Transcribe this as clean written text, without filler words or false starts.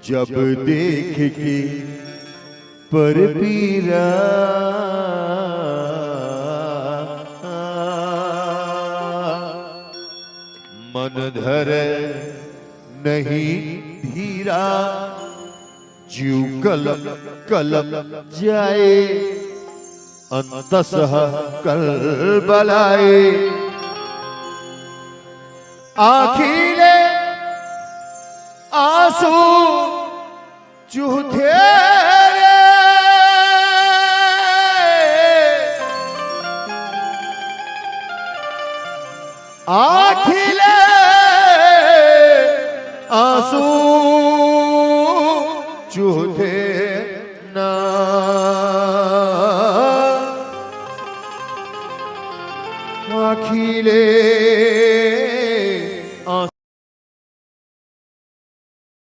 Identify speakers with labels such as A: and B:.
A: जब देख के पर पीरा मन धर नहीं धीरा जीव कलम कलम जाए अंतसह कल बलाए आखिले आंसू चूथे आखिले आंसू चूथे